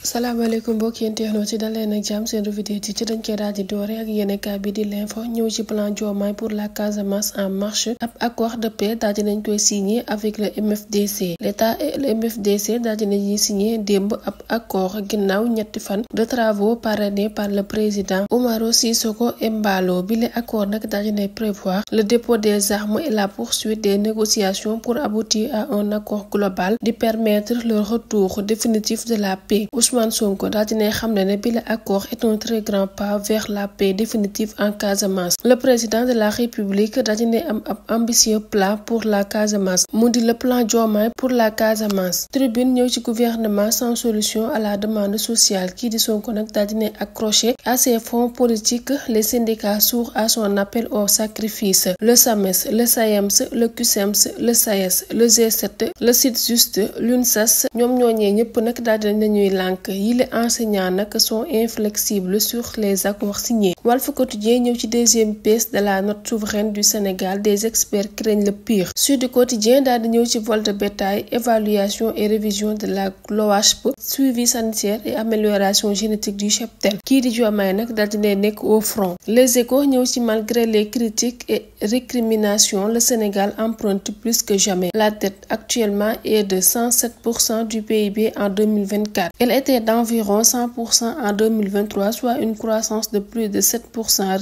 salaamaaleykum mbokk yi teewloo ci daleen ak jàmm seen revue des titres dañ koy daal di doore ak yéenekaay bi di l'info ñëw ci plan Diomaye pour la Casamance en marche ab accord de paix daal di nañ koy signé avec le MFDC l'État et le MFDC daal di nañuy signé démb ab accord ginnaaw ñetti fan de travaux parrainés par le président Umaro Sissoco Embalo bi le accord nag daal di nay prévoir le dépôt des armes et la poursuite des négociations pour aboutir à un accord global di permettre le retour définitif de la paix. Ousmane Sonko daal dinay xam ne bi l'accord est un très grand pas vers la paix définitive en Casamance. Le président de la République daal dinay am ab ambitieux plan pour la Casamance mu di le plan Diomaye pour la Casamance. Tribune ñëw ci gouvernement sans solution à la demande sociale kii di Sonko nag daal dinay accroché à ses fonds politiques les syndicats sourds à son appel au sacrifice. Le SAMES, le SAEMS, le CUSEMS, le SAES, le G7, le SYTJUST, l'UNSAS ñoom ñooñee ñëpp nag daal dinañuy lànk yile enseignants nag sont inflexibles sur les accords signés. Walf Quotidien ñëw ci deuxième pièce de la note souveraine du Sénégal, des experts craignent le pire. Sud Quotidien daal di ñëw ci vol de bétail, évaluation et révision de la GLOASP, suivi sanitaire et amélioration génétique du cheptel. Kii di Diomaye nag daal di nekk au front. Les Échos ñëw ci malgré les critiques et récriminations, le Sénégal emprunte plus que jamais. La dette actuellement est de 107% du PIB en 2024. Elle était d'environ 100% en 2023, soit une croissance de plus de 7%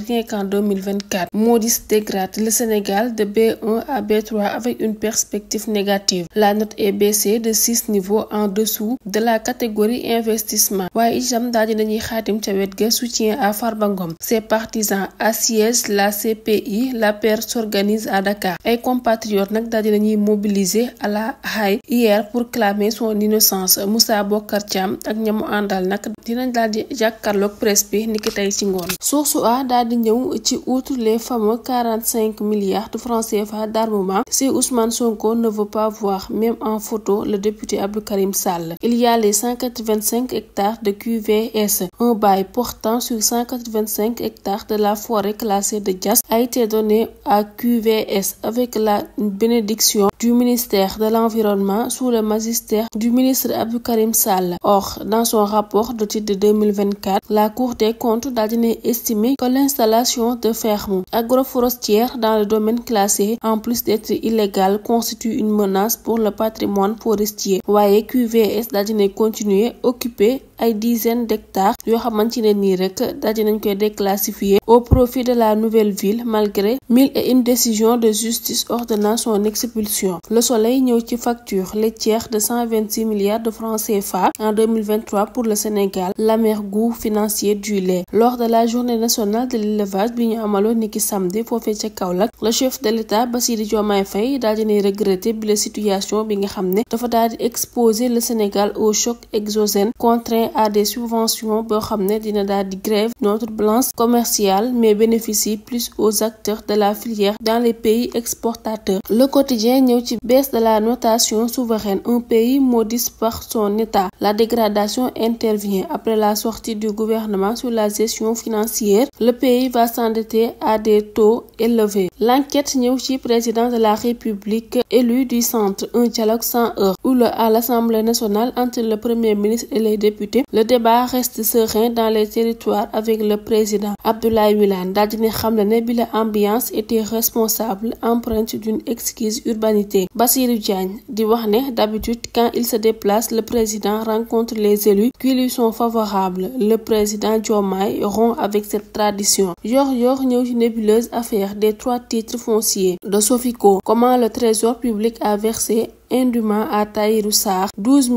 rien qu'en 2024. Moody's dégrade le Sénégal de B1 à B3 avec une perspective négative. La note est baissée de 6 niveaux en dessous de la catégorie investissement. Waaye itam daal di nañuy xaatim ca wet ga soutien à Farba Ngom. Ses partisans assiègent la CPI, la paire s'organise à Dakar. Ay compatriotes nag daal di nañuy mobiliser à la Haye hier pour clamer son innocence. Moussa Bokar Thiam ak ñamu àndal nag dinañ daal di jàkkaarloog presse bi niki tey ci ngoon. Source A daal di ñëw ci outre les fameux 45 milliards de francs CFA d'armement, si Ousmane Sonko ne veut pas voir même en photo le député Abdou Karim Sall. Il y a les 185 hectares de QVS. Un bail portant sur 185 hectares de la forêt classée de Diass a été donné à QVS avec la bénédiction du ministère de l'Environnement sous le magistère du ministre Abdou Karim Sall. Or, dans son rapport d'audit de 2024, la Cour des comptes daal dina estimer que l'installation de fermes agroforestières dans le domaine classé, en plus d'être illégale, constitue une menace pour le patrimoine forestier. Waaye QVS daal dina continuer occuper ay dizaines d'hectares yoo xamante ne nii rek daal dinañ koy déclassifier au profit de la nouvelle ville malgré 1001 décisions de justice ordonnant son expulsion. Le Soleil ñëw ci facture laitière de 126 milliards de francs CFA en 2023 pour le Sénégal, l'amergoût financier du lait. Lors de la journée nationale de l'élevage bi ñu amaloon niki samedi foofee ca Kaolack, le chef de l'État Bassirou Diomaye Faye daal dinay regretter bi la situation bi nga xam ne dafa daal di exposer le Sénégal au choc exogène contraint à des subventions boo xam ne dina daal di grève notre balance commerciale mais bénéficie plus aux acteurs de la filière dans les pays exportateurs. Le Quotidien ñëw ci baisse de la notation souveraine, un pays maudit par son état. La dégradation intervient après la sortie du gouvernement sur la gestion financière. Le pays va s'endetter à des taux élevés. L'enquête ñëw ci président de la République élu du centre, un dialogue sans heurts. À l'Assemblée nationale entre le Premier ministre et les députés, le débat reste serein dans les territoires avec le président Abdoulaye Wilane. Daal dina xam ne bi la ambiance était responsable, empreinte d'une exquise urbanité. Bassirou Diagne di wax ne d'habitude quand il se déplace, le président rencontre les élus qui lui sont favorables. Le président Diomaye rompt avec cette tradition. Yor ñëw ci nébuleuse affaire des 3 titres fonciers de Sofico. Comment le trésor public a versé indûment à Tahirou Sarr 12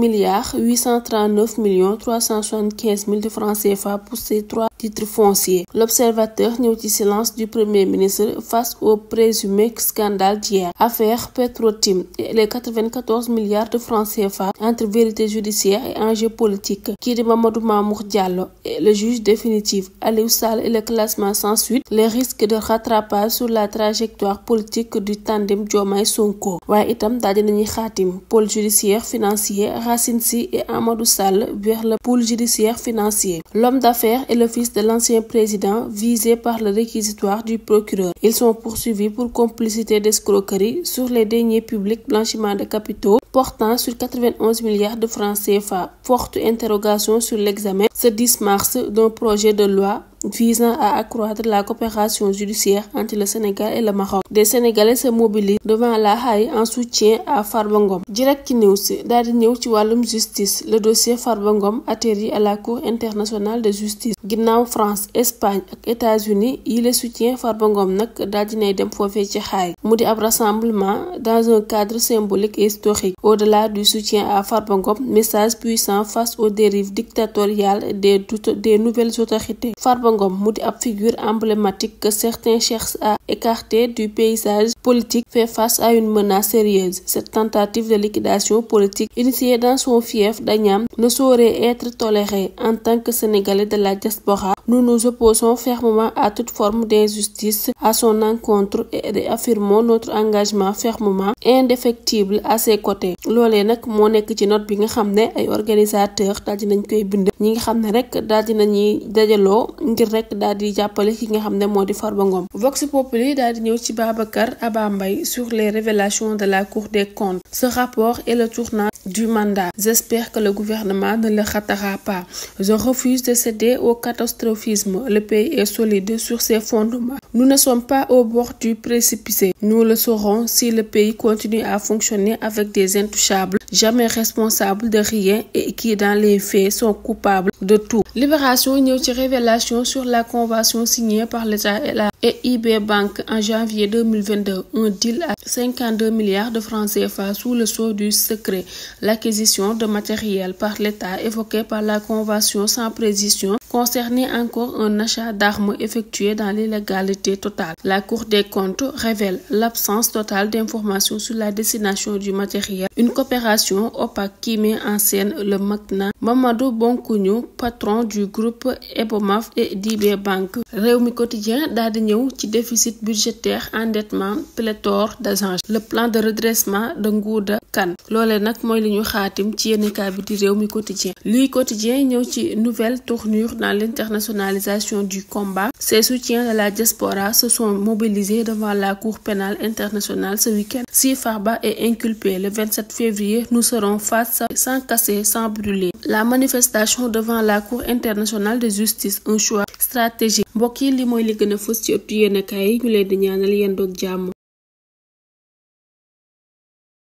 839 375 000 de francs CFA pour ces 3 titres fonciers. L'Observateur ñëw ci silence du Premier ministre face au présumé scandale d'hier. Affaire Petro-Tim et les 94 milliards de francs CFA entre vérité judiciaire et enjeux politiques. Kii di Mamadou Mamour Diallo et le juge définitif Aliou Sall et le classement sans suite, les risques de rattrapage sur la trajectoire politique du tandem Diomaye Sonko. Waaye itam daal dinañuy xaatim pôle judiciaire financier Racine Sy et Amadou Sall vers le pôle judiciaire financier. L'homme d'affaires est le fils de l'ancien président visé par le réquisitoire du procureur. Ils sont poursuivis pour complicité d'escroquerie sur les deniers publics, blanchiment de capitaux portant sur 91 milliards de francs CFA. Forte interrogation sur l'examen ce 10 mars d'un projet de loi visant à accroître la coopération judiciaire entre le Sénégal et le Maroc. Des Sénégalais se mobilisent devant la Haye en soutien à Farba Ngom. Direct News daal di ñëw ci wàllum justice. Le dossier Farba Ngom atterrit à la Cour internationale de justice. Ginnaaw France, Espagne ak États-Unis yi le soutien Farba Ngom nag daal dinay dem foofee ci Haye mu di ab rassemblement dans un cadre symbolique et historique. Au-delà du soutien à Farba Ngom, message puissant face aux dérives dictatoriales des nouvelles autorités. Farba Ngom mu di ab figure emblématique que certains cherchent à écarter du paysage politique fait face à une menace sérieuse. Cette tentative de liquidation politique initiée dans son fief d'Agnam ne saurait être tolérée. En tant que Sénégalais de la diaspora, nous nous opposons fermement à toute forme d'injustice à son encontre et réaffirmons notre engagement fermement indéfectible à ses côtés. Loolee nag moo nekk ci note bi nga xam ne ay organisateurs daal dinañ koy bind ñi nga xam ne rek daal dinañuy dajaloo ngir rek daal di jàppale ki nga xam ne moo di Farba Ngom. Vox Populi daal di ñëw ci Babacar Aba Mbaye sur les révélations de la Cour des comptes. Ce rapport est le tournant du mandat. J'espère que le gouvernement ne le ratera pas. Je refuse de céder au catastrophisme. Le pays est solide sur ses fondements. Nous ne sommes pas au bord du précipice. Nous le saurons si le pays continue à fonctionner avec des intouchables, jamais responsables de rien et qui dans les faits sont coupables de tout. Libération ñëw ci révélation sur la convention signée par l'État et IB Bank en janvier 2022, un deal à 52 milliards de francs CFA sous le sceau du secret. L'acquisition de matériel par l'État évoquée par la convention sans précision concernait encore un achat d'armes effectué dans l'illégalité totale. La Cour des comptes révèle l'absence totale d'informations sur la destination du matériel, une coopération opaque qui met en scène le magnat Mamadou Bonkougnou, patron du groupe Ebomaf et d'IB Bank. Rewmi Quotidien daal di ñëw ci déficit budgétaire, endettement, pléthore d'agents, le plan de redressement de Ngouda Kane. Loolee nag mooy li ñu xaatim ci yéenekaay bi di Rewmi Quotidien. Lui Quotidien ñëw ci nouvelle tournure dans l'internationalisation du combat. Ces soutiens de la diaspora se sont mobilisés devant la Cour pénale internationale ce week-end. Si Farba est inculpé le 27 février, nous serons face sans casser, sans brûler. La manifestation devant la Cour internationale de justice, un choix stratégique. Mbokk yi li mooy li gën a fës ci ëttu yéenekaay yi ñu leen di ñaanal yéen doog jàmm.